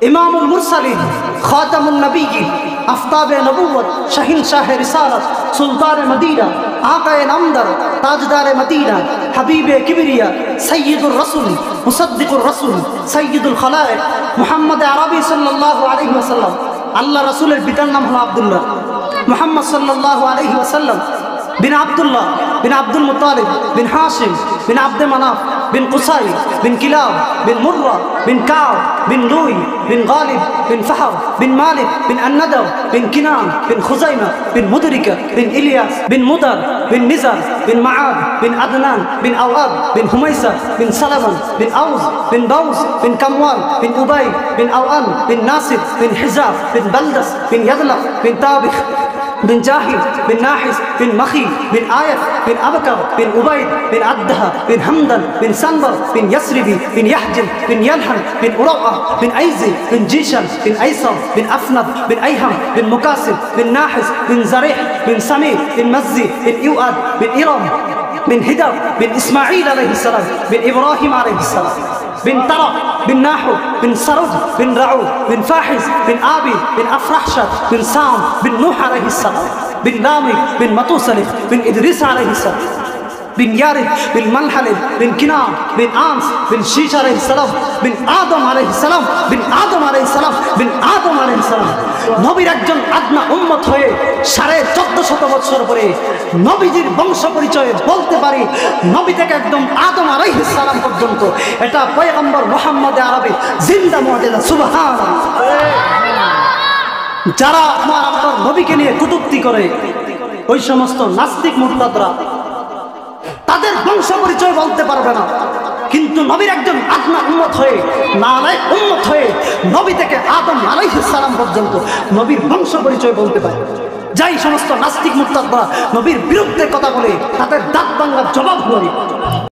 ইমামুল মুরসালিন, খাতামুন নবিয়্যিন, আফতাবে নবুওয়াত, শাহিনশাহে রিসালাত, সুলতানে মদিনা, আকায়ে নামদার, তাজদারে মদিনা, হাবিবে কিবরিয়া, সাইয়্যিদুর রাসূল, মুসাদ্দিকুর রাসূল, সাইয়্যিদুল খালায়েক, মুহাম্মদ আরবি সাল্লাল্লাহু আলাইহি ওয়াসাল্লাম। আল্লাহ রাসূলের পিতার নাম হলো আব্দুল্লাহ। মুহাম্মদ সাল্লাল্লাহু আলাইহি ওয়াসাল্লাম বিন আব্দুল্লাহ বিন আব্দুল মুত্তালিব বিন হাশিম বিন আব্দে মানাফ বিন কুসাই বিন কিলাব বিন মুররা বিন কাব বিন লুই বিন গালিব বিন ফাহর বিন মালিক বিন আন্নাদার বিন কিনান বিন খুজাইমা বিন মুদরিকা বিন ইলিয়াস বিন মুদার বিন নিজার বিন মাআদ বিন আদনান বিন আওয়াদ বিন হুমাইসা বিন সালামান বিন আউস বিন বাউস বিন কামওয়াল বিন উবাই বিন আওয়ান বিন নাসির বিন হিজাব বিন বালদাস বিন ইয়াদলাক বিন তাবিখ بن جاهل بن ناحس بن مخي بن آيف بن أبكر بن أبيد بن عدها بن حمدان بن سنبر بن يسربي بن يحجن بن يلحن بن أروعة بن أيزي بن جيشان بن أيسر بن أفند بن أيهم بن مكاسب بن ناحس بن زريح بن سمير بن مزي بن إواد بن إرم بن هدر بن إسماعيل عليه السلام بن إبراهيم عليه السلام بن طرق بن ناحو بن سرد بن رعود بن فاحز بن آبي بن أفرحشد بن سام بن نوح عليه السلام بن لامي بن متوسلخ بن إدريس عليه السلام بن يارب بن ملحلب بن كنان بن آمس بن شيش عليه السلام بن آدم عليه السلام بن آدم عليه السلام بن آدم عليه السلام নবীর একজন আদনা উম্মত হয়ে 1450 বছর পরে নবীজির বংশ পরিচয় বলতে পারি নবী থেকে একদম আদম আলাইহিস সালাম পর্যন্ত। এটা পয়গম্বর মুহাম্মদ আরবি জিন্দা মুআজিজা, সুবহানাল্লাহ। যারা আমার আপনার নবীকে নিয়ে কটূক্তি করে ওই সমস্ত নাস্তিক মুরতাদরা তাদের বংশ পরিচয় বলতে পারবে না, কিন্তু নবীর একজন আদনা উম্মত হয়ে নালায়েক উম্মত হয়ে নবী থেকে আদম আলাইহিস সালাম পর্যন্ত নবীর বংশ পরিচয় বলতে পারে। যাই সমস্ত নাস্তিক মুরতাদরা নবীর বিরুদ্ধে কথা বলে তাদের দাঁত ভাঙার জবাব দেয়।